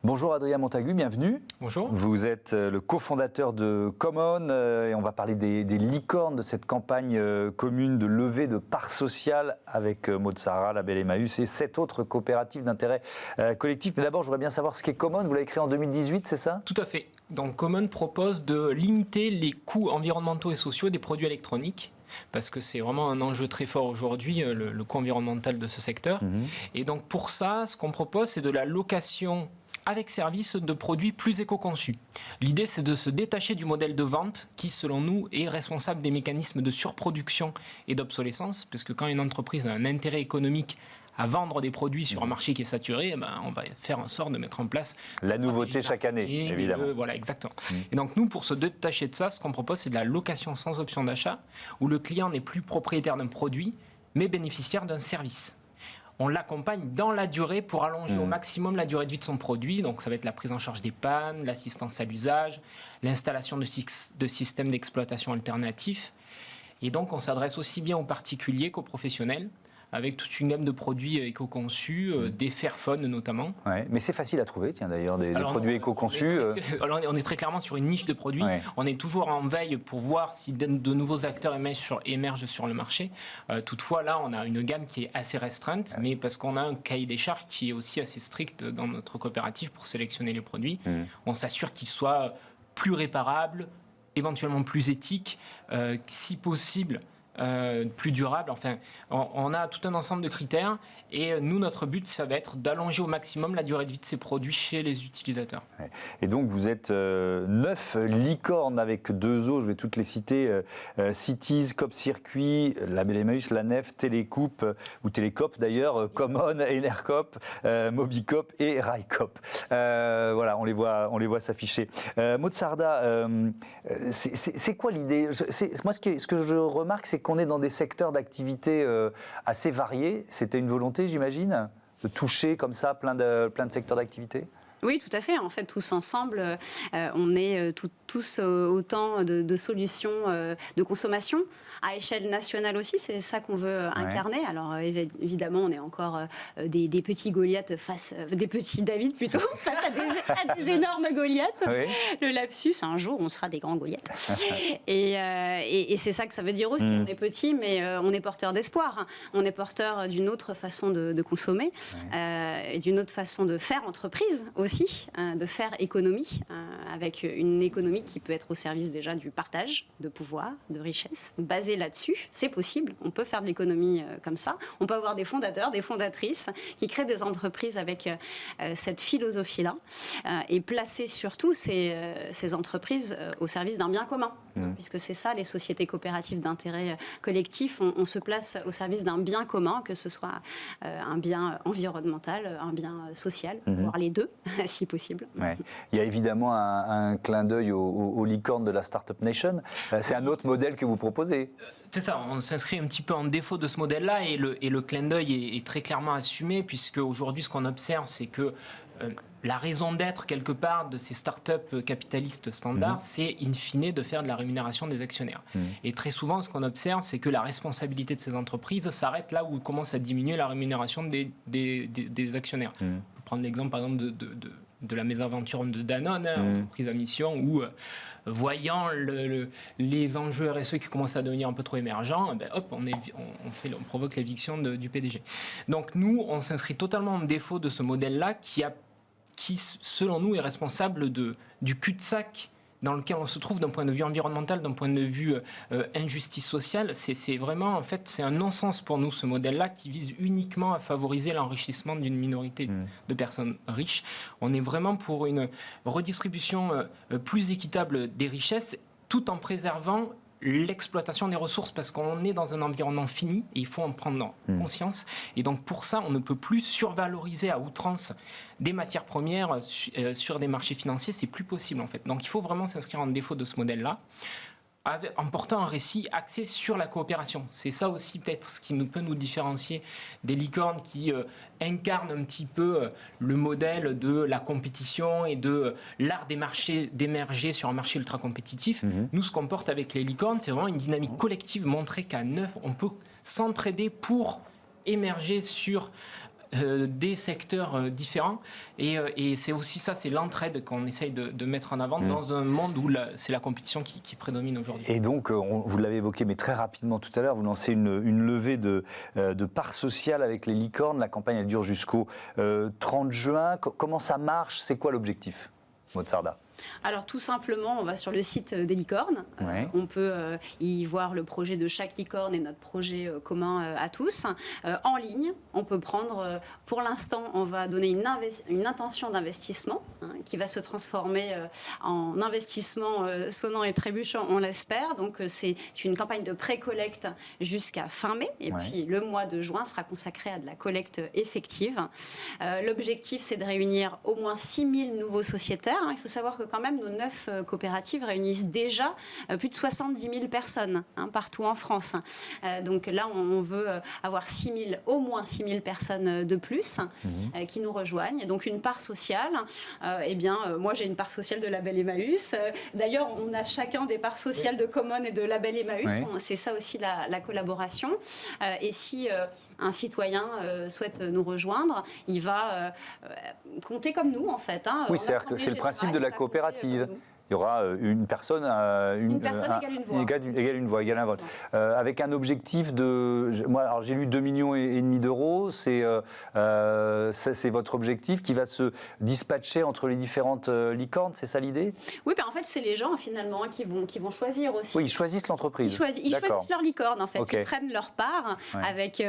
Bonjour Adrien Montagu, bienvenue. Bonjour. Vous êtes le cofondateur de Common et on va parler des licornes de cette campagne commune de levée de parts sociales avec Mozara, Label Emmaüs et 7 autres coopératives d'intérêt collectif. Mais d'abord, je voudrais bien savoir ce qu'est Common. Vous l'avez créé en 2018, c'est ça? Tout à fait. Donc Common propose de limiter les coûts environnementaux et sociaux des produits électroniques, parce que c'est vraiment un enjeu très fort aujourd'hui, le coût environnemental de ce secteur. Et donc pour ça, ce qu'on propose, c'est de la location avec service de produits plus éco-conçus. L'idée, c'est de se détacher du modèle de vente qui, selon nous, est responsable des mécanismes de surproduction et d'obsolescence, parce que quand une entreprise a un intérêt économique à vendre des produits sur un marché qui est saturé, on va faire en sorte de mettre en place la nouveauté chaque année, évidemment. Voilà, exactement. Et donc nous, pour se détacher de ça, ce qu'on propose, c'est de la location sans option d'achat, où le client n'est plus propriétaire d'un produit, mais bénéficiaire d'un service. On l'accompagne dans la durée pour allonger au maximum la durée de vie de son produit. Donc ça va être la prise en charge des pannes, l'assistance à l'usage, l'installation de systèmes d'exploitation alternatifs. Et donc on s'adresse aussi bien aux particuliers qu'aux professionnels, avec toute une gamme de produits éco-conçus, des Fairphone notamment. Ouais, mais c'est facile à trouver, tiens, d'ailleurs, des produits éco-conçus. On est très clairement sur une niche de produits. Ouais. On est toujours en veille pour voir si de nouveaux acteurs émergent sur le marché. Toutefois, là, on a une gamme qui est assez restreinte, mais parce qu'on a un cahier des charges qui est aussi assez strict dans notre coopérative pour sélectionner les produits. On s'assure qu'ils soient plus réparables, éventuellement plus éthiques, si possible, plus durable. Enfin, on a tout un ensemble de critères et nous, notre but, ça va être d'allonger au maximum la durée de vie de ces produits chez les utilisateurs. Et donc, vous êtes 9 licornes avec 2 O, je vais toutes les citer, Cities, Cop Circuit, Label Emmaüs, La Nef, Télécoupe, ou Télécop d'ailleurs, Common, Enercop, Mobicop et Railcop. Voilà, on les voit s'afficher. Mozarda, c'est quoi l'idée? Moi, ce que je remarque, c'est qu'on est dans des secteurs d'activité assez variés. C'était une volonté, j'imagine, de toucher comme ça plein de secteurs d'activité? Oui, tout à fait. En fait, tous ensemble, on est tous autant de solutions de consommation à échelle nationale aussi. C'est ça qu'on veut incarner. Alors évidemment, on est encore des petits Goliaths des petits David plutôt face à des énormes Goliaths. Oui. Le lapsus, un jour, on sera des grands Goliaths. et c'est ça que ça veut dire aussi. On est petit, mais on est porteur d'espoir. On est porteur d'une autre façon de consommer, et d'une autre façon de faire entreprise aussi. De faire économie, avec une économie qui peut être au service déjà du partage de pouvoir, de richesse. Basée là-dessus, c'est possible. On peut faire de l'économie comme ça. On peut avoir des fondateurs, des fondatrices qui créent des entreprises avec cette philosophie-là et placer surtout ces entreprises au service d'un bien commun. Puisque c'est ça, les sociétés coopératives d'intérêt collectif, on se place au service d'un bien commun, que ce soit un bien environnemental, un bien social, voire les deux, si possible. Ouais. Il y a évidemment un clin d'œil aux licornes de la Startup Nation. C'est un autre modèle que vous proposez. C'est ça, on s'inscrit un petit peu en défaut de ce modèle-là et le clin d'œil est très clairement assumé, puisque aujourd'hui, ce qu'on observe, c'est que la raison d'être, quelque part, de ces startups capitalistes standards, c'est, in fine, de faire de la rémunération des actionnaires. Et très souvent, ce qu'on observe, c'est que la responsabilité de ces entreprises s'arrête là où commence à diminuer la rémunération des actionnaires. On peut prendre l'exemple, par exemple, de la mésaventure de Danone, entreprise à mission, où, voyant les enjeux RSE qui commencent à devenir un peu trop émergents, hop, on provoque l'éviction du PDG. Donc nous, on s'inscrit totalement en défaut de ce modèle-là qui, selon nous, est responsable du cul-de-sac dans lequel on se trouve d'un point de vue environnemental, d'un point de vue injustice sociale. C'est vraiment, en fait, c'est un non-sens pour nous, ce modèle-là, qui vise uniquement à favoriser l'enrichissement d'une minorité de personnes riches. On est vraiment pour une redistribution plus équitable des richesses, tout en préservant l'exploitation des ressources, parce qu'on est dans un environnement fini et il faut en prendre conscience. Et donc pour ça, on ne peut plus survaloriser à outrance des matières premières sur des marchés financiers. C'est plus possible, en fait. Donc il faut vraiment s'inscrire en défaut de ce modèle-là, en portant un récit axé sur la coopération. C'est ça aussi peut-être ce qui peut nous différencier des licornes qui incarnent un petit peu le modèle de la compétition et de l'art des marchés d'émerger sur un marché ultra compétitif. Nous, ce qu'on porte avec les licornes, c'est vraiment une dynamique collective, montrer qu'à 9, on peut s'entraider pour émerger sur des secteurs différents. Et c'est aussi ça, c'est l'entraide qu'on essaye de mettre en avant dans un monde où c'est la compétition qui prédomine aujourd'hui. Et donc, vous l'avez évoqué, mais très rapidement tout à l'heure, vous lancez une levée de parts sociales avec les licornes. La campagne, elle dure jusqu'au 30 juin. Comment ça marche? C'est quoi l'objectif, Maud Sarda? Alors tout simplement, on va sur le site des licornes. On peut y voir le projet de chaque licorne et notre projet commun à tous. En ligne, on peut prendre, pour l'instant, on va donner une intention d'investissement qui va se transformer en investissement sonnant et trébuchant, on l'espère. Donc c'est une campagne de pré-collecte jusqu'à fin mai. Et puis le mois de juin sera consacré à de la collecte effective. L'objectif, c'est de réunir au moins 6 000 nouveaux sociétaires. Il faut savoir que quand même, nos 9 coopératives réunissent déjà plus de 70 000 personnes partout en France. Donc là, on veut avoir au moins 6 000 personnes de plus qui nous rejoignent. Donc une part sociale. Moi, j'ai une part sociale de Label Emmaüs. D'ailleurs, on a chacun des parts sociales de Common et de Label Emmaüs. C'est ça aussi la collaboration. Et si un citoyen souhaite nous rejoindre, il va compter comme nous, en fait. Oui, c'est le principe de la coopérative. Il y aura une personne, égale une voix, égale un vote. Avec un objectif de... alors j'ai lu 2,5 millions d'euros, c'est votre objectif qui va se dispatcher entre les différentes licornes, c'est ça l'idée? Oui, en fait, c'est les gens finalement qui vont choisir aussi. Oui, ils choisissent l'entreprise. Ils choisissent leur licorne, en fait. Ils prennent leur part, avec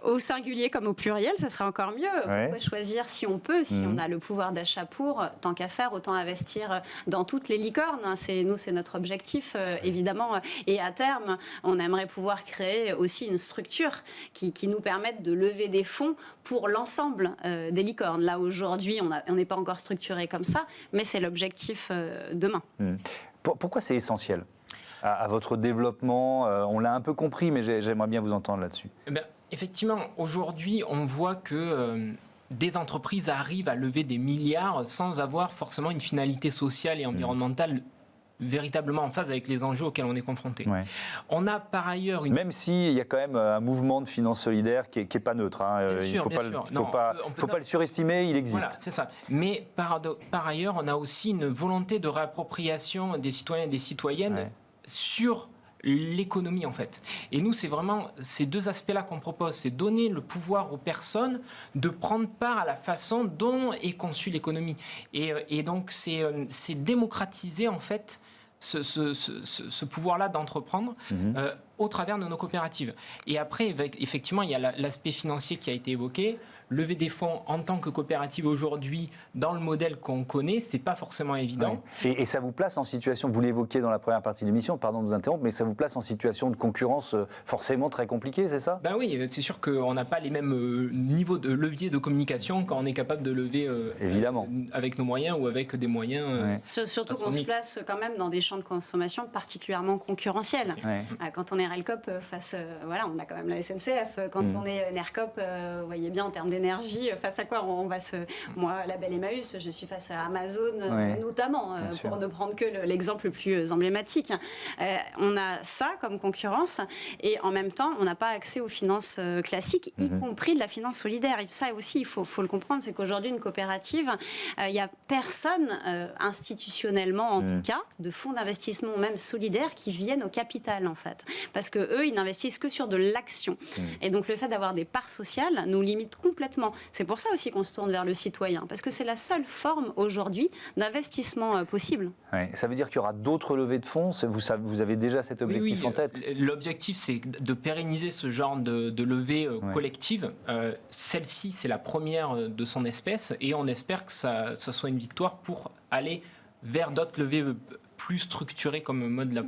au singulier comme au pluriel, ça serait encore mieux. Pourquoi choisir si on peut, si on a le pouvoir d'achat pour, tant qu'à faire, autant investir dans toutes les licornes. C'est notre objectif, évidemment. Et à terme, on aimerait pouvoir créer aussi une structure qui nous permette de lever des fonds pour l'ensemble des licornes. Là, aujourd'hui, on n'est pas encore structuré comme ça, mais c'est l'objectif demain. Pourquoi c'est essentiel à votre développement? On l'a un peu compris, mais j'aimerais bien vous entendre là-dessus. Effectivement, aujourd'hui, on voit que... des entreprises arrivent à lever des milliards sans avoir forcément une finalité sociale et environnementale véritablement en phase avec les enjeux auxquels on est confronté. On a par ailleurs Même s'il y a quand même un mouvement de finance solidaire qui n'est pas neutre. Il ne faut pas le surestimer, il existe. Voilà, c'est ça. Mais par ailleurs, on a aussi une volonté de réappropriation des citoyens et des citoyennes sur l'économie, en fait. Et nous, c'est vraiment ces deux aspects-là qu'on propose, c'est donner le pouvoir aux personnes de prendre part à la façon dont est conçue l'économie. Et donc, c'est démocratiser, en fait, ce pouvoir-là d'entreprendre au travers de nos coopératives. Et après, effectivement, il y a l'aspect financier qui a été évoqué. Lever des fonds en tant que coopérative aujourd'hui, dans le modèle qu'on connaît, c'est pas forcément évident. Et ça vous place en situation, vous l'évoquiez dans la première partie de l'émission, pardon de vous interrompre, mais ça vous place en situation de concurrence forcément très compliquée, c'est ça? Oui, c'est sûr qu'on n'a pas les mêmes niveaux de levier de communication quand on est capable de lever évidemment avec nos moyens ou avec des moyens. Surtout qu'on se place quand même dans des champs de consommation particulièrement concurrentiels. Quand on est RELCOP on a quand même la SNCF. Quand on est NERCOP, vous voyez bien en termes d'énergie, face à quoi on va Moi, Label Emmaüs, je suis face à Amazon notamment, pour ne prendre que l'exemple le plus emblématique. On a ça comme concurrence et en même temps, on n'a pas accès aux finances classiques, y compris de la finance solidaire. Et ça aussi, il faut le comprendre, c'est qu'aujourd'hui, une coopérative, il n'y a personne institutionnellement, en tout cas, de fonds d'investissement même solidaires qui viennent au capital, en fait. Parce qu'eux, ils n'investissent que sur de l'action. Et donc, le fait d'avoir des parts sociales nous limite complètement. C'est pour ça aussi qu'on se tourne vers le citoyen, parce que c'est la seule forme aujourd'hui d'investissement possible. Ça veut dire qu'il y aura d'autres levées de fonds? Vous avez déjà cet objectif en tête? L'objectif, c'est de pérenniser ce genre de levée collective. Celle-ci, c'est la première de son espèce, et on espère que ça soit une victoire pour aller vers d'autres levées plus structurées, comme Maud l'a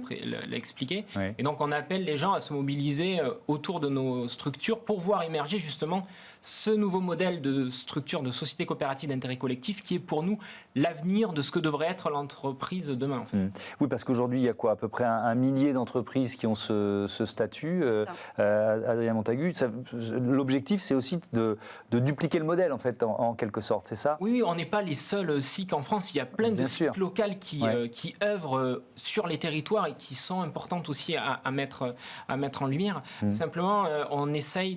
expliqué. Et donc, on appelle les gens à se mobiliser autour de nos structures pour voir émerger justement ce nouveau modèle de structure de société coopérative d'intérêt collectif qui est pour nous l'avenir de ce que devrait être l'entreprise demain. En fait. Oui, parce qu'aujourd'hui, il y a quoi, à peu près un millier d'entreprises qui ont ce statut. Adrien Montagut, l'objectif, c'est aussi de dupliquer le modèle, en fait, en quelque sorte, c'est ça? Oui, on n'est pas les seuls SIC en France. Il y a plein de SIC locales qui œuvrent sur les territoires et qui sont importantes aussi à mettre en lumière. Simplement, on essaye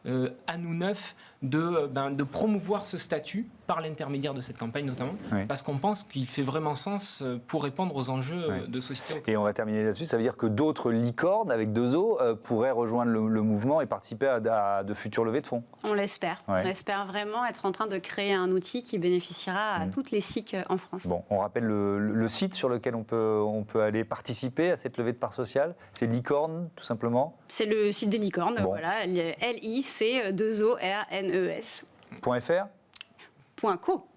à nous neufs de promouvoir ce statut par l'intermédiaire de cette campagne notamment, parce qu'on pense qu'il fait vraiment sens pour répondre aux enjeux de société. Et on va terminer là-dessus, ça veut dire que d'autres licornes avec 2 O pourraient rejoindre le mouvement et participer à de futures levées de fonds. On l'espère. On espère vraiment être en train de créer un outil qui bénéficiera à toutes les SIC en France. Bon, on rappelle le site sur lequel on peut aller participer à cette levée de parts sociales. C'est Licorne, tout simplement. C'est le site des licornes, voilà, LIC2ORNES. .fr .co.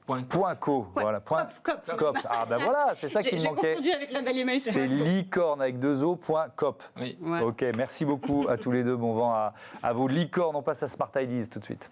.co, voilà. .cop. Ah ben voilà, c'est ça qui me manquait. J'ai confondu avec la belle Emmaüs. C'est licorne avec 2 O, .cop. Oui. Ok, merci beaucoup à tous les deux. Bon vent à vos licornes. On passe à Smart Ideas tout de suite.